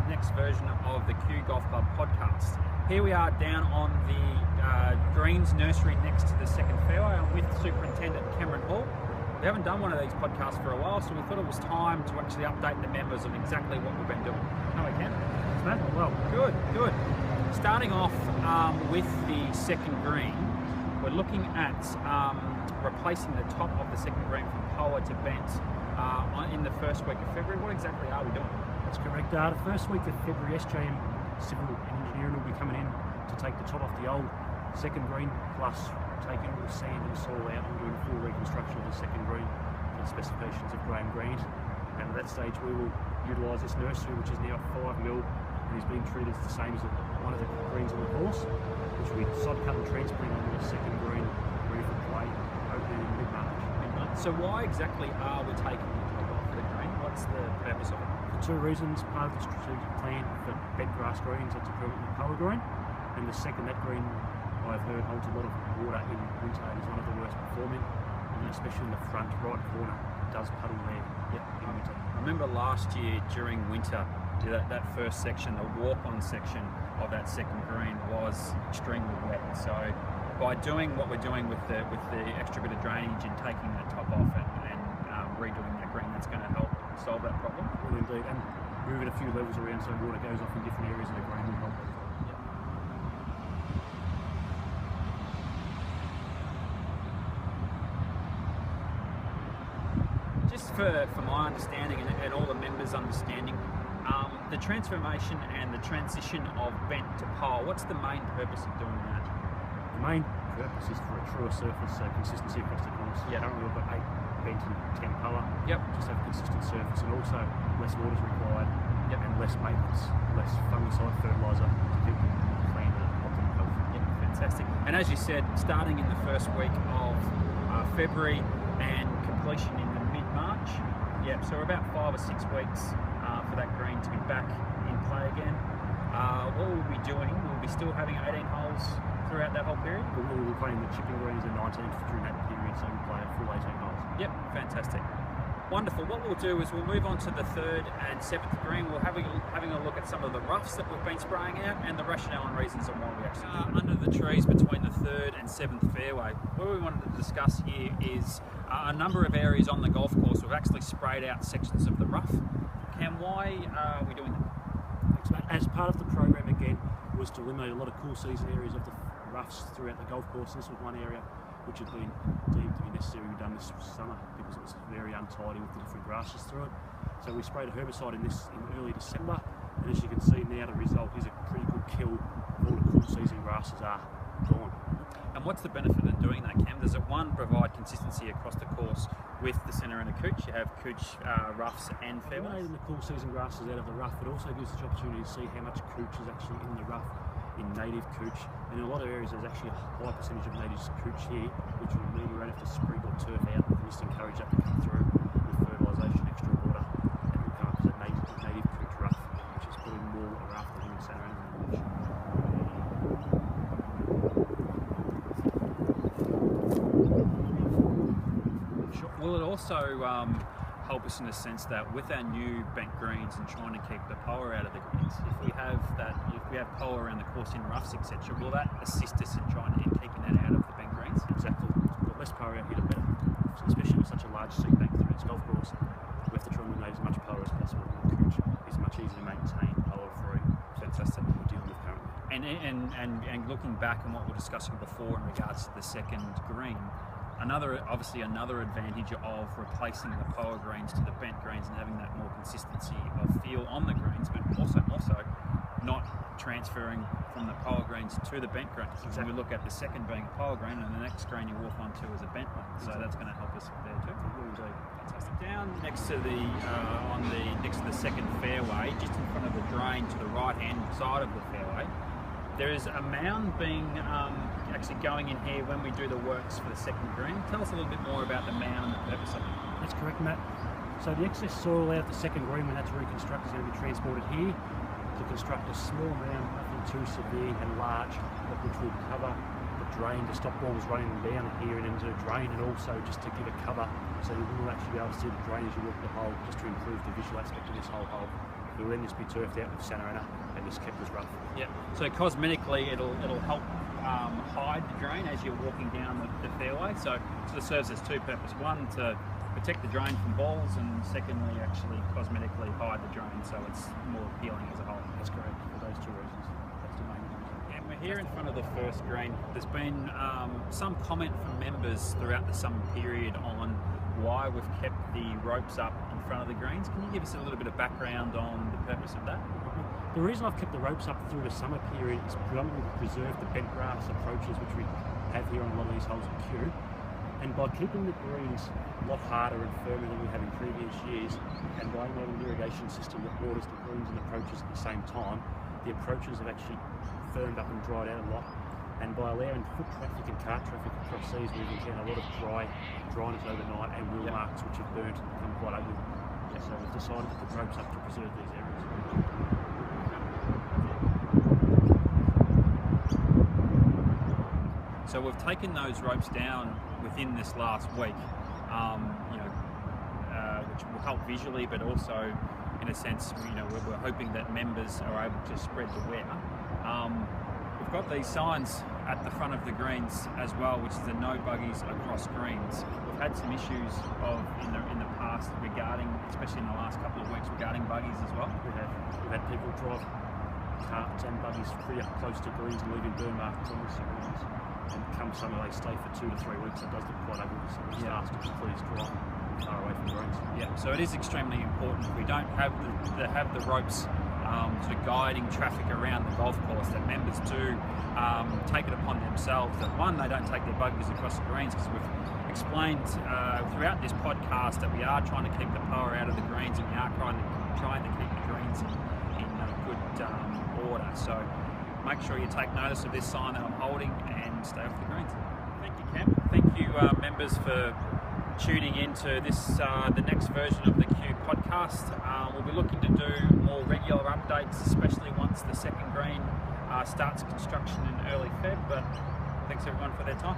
next version of the Kew Golf Club podcast. Here we are down on the greens nursery next to the second fairway. I'm with Superintendent Cameron Hall. We haven't done one of these podcasts for a while, so we thought it was time to actually update the members on exactly what we've been doing. How are we, Cam? Thanks, mate. Well, Good. Starting off with the second green, we're looking at replacing the top of the second green from power to bent in the first week of February. What exactly are we doing? that's correct. The first week of February, SJM Civil and Engineering will be coming in to take the top off the old second green, plus taking all the sand and soil out and doing a full reconstruction of the second green to the specifications of Graham Grant. And at that stage, we will utilise this nursery, which is now 5 mil, and is being treated the same as one of the greens on the course, which we sod cut and transplant onto the second green, ready for play, opening in mid-March. So why exactly are we taking the top off the green? What's the purpose of it? For two reasons: part of the strategic plan for bent grass greens, that's a permanent power green, and the second, that green I've heard holds a lot of water in winter and is one of the worst performing, and especially in the front right corner, it does puddle there. Yep. I remember last year during winter, that first section, the walk-on section of that second green was extremely wet. So by doing what we're doing with the extra bit of drainage and taking the top off and redoing that green, that's going to help solve that problem. Well, indeed, and moving a few levels around so water goes off in different areas of the green will help. Just for my understanding and all the members' understanding, the transformation and the transition of bent to pole, what's the main purpose of doing that? The main purpose is for a truer surface, so consistency across the course. Yep. Currently we've got 8 bent and 10 power. Yep. Just have a consistent surface, and also less water is required. Yep. And less maintenance, less fungicide fertiliser to keep the plant in optimum health. Yep, fantastic. And as you said, starting in the first week of February and completion in the mid-March. Yep, so we're about 5 or 6 weeks for that green to be back in play again. What we'll be doing, we'll be still having 18 holes throughout that whole period. We'll be playing the chipping greens in 19th during that period, so we'll play a full 18 holes. Yep, fantastic. Wonderful. What we'll do is we'll move on to the third and seventh green. We'll having a look at some of the roughs that we've been spraying out and the rationale and reasons on why we actually under the trees between the third and seventh fairway. What we wanted to discuss here is a number of areas on the golf course. We've actually sprayed out sections of the rough. Cam, why are we doing that? Thanks, mate. As part of the program, again, was to eliminate a lot of cool season areas of the roughs throughout the golf course. This was one area which had been deemed to be necessary to be done this summer because it was very untidy with the different grasses through it. So we sprayed a herbicide in early December, and as you can see now, the result is a pretty good kill of all the cool season grasses are gone. And what's the benefit in doing that, Cam? Does it, one, provide consistency across the course with the centre and a cooch? You have cooch, roughs and fairways. Eliminating the cool season grasses out of the rough, it also gives us the opportunity to see how much cooch is actually in the rough in native cooch. And in a lot of areas there's actually a high percentage of native cooch here, which will mean you won't have to sprinkle or turf out, and just encourage that to come through with fertilisation, extra water, and will come up as a native cooch rough, which is probably more what we're after in the centre and in the Will it also help us in the sense that with our new bent greens and trying to keep the power out of the greens, if we have power around the course in roughs, etc., will that assist us in keeping that out of the bent greens? Exactly. The less power out here, the better. Especially with such a large seed bank through its golf course, we have to try and eliminate as much power as possible. And the cooch is much easier to maintain power-free. Fantastic. What we're dealing with currently. And looking back on what we were discussing before in regards to the second green, another advantage of replacing the power greens to the bent greens and having that more consistency of feel on the greens, but also not transferring from the power greens to the bent greens. Exactly. We look at the second being a power green, and the next green you walk onto is a bent one. So that's going to help us there too. Indeed. Fantastic. Down next to the second fairway, just in front of the drain to the right-hand side of the fairway, there is a mound being actually going in here when we do the works for the second green. Tell us a little bit more about the mound and the purpose of it. That's correct, Matt. So the excess soil out of the second green when that's reconstructed is going to be transported here to construct a small mound, nothing too severe and large, but which will cover the drain to stop balls running down here and into the drain, and also just to give a cover so you will actually be able to see the drain as you walk the hole, just to improve the visual aspect of this whole hole. It will then just be turfed out with Sanarana and just kept as rough. Yeah. So cosmetically, it'll help hide the drain as you're walking down the fairway. So it sort of serves as two purposes: one, to protect the drain from balls, and secondly, actually cosmetically hide the drain, so it's more appealing as a whole. That's correct, for those two reasons. That's the main reason. And we're here in front of the first green. There's been some comment from members throughout the summer period on why we've kept the ropes up in front of the greens. Can you give us a little bit of background on the purpose of that? The reason I've kept the ropes up through the summer period is predominantly to preserve the bent grass approaches which we have here on a lot of these holes at Kew. And by keeping the greens a lot harder and firmer than we have in previous years, and by having an irrigation system that waters the greens and approaches at the same time, the approaches have actually firmed up and dried out a lot. And by allowing foot traffic and cart traffic across these, we've encountered a lot of dryness overnight and wheel marks which have burnt and become quite ugly. So we've decided to put ropes up to preserve these areas. So we've taken those ropes down within this last week, which will help visually, but also, in a sense, we're hoping that members are able to spread the wear. We've got these signs at the front of the greens as well, which is the no buggies across greens. We've had some issues in the past regarding, especially in the last couple of weeks, regarding buggies as well. We've had people drive carts and buggies pretty up close to greens and leaving burn marks on the greens. And come summer they stay for 2 to 3 weeks. It does look quite ugly, so we just ask to please drive far away from the greens. Yeah, so it is extremely important. We don't have the ropes sort of guiding traffic around the golf course, that members do take it upon themselves. That one, they don't take their buggies across the greens, because we've explained throughout this podcast that we are trying to keep the power out of the greens, and we are trying to keep the greens in good order. So make sure you take notice of this sign that I'm holding and stay off the greens. Thank you, Cam. Thank you, members, for tuning in to this, the next version of the Kew podcast. We'll be looking to do more regular updates, especially once the second green starts construction in early Feb. But thanks everyone for their time.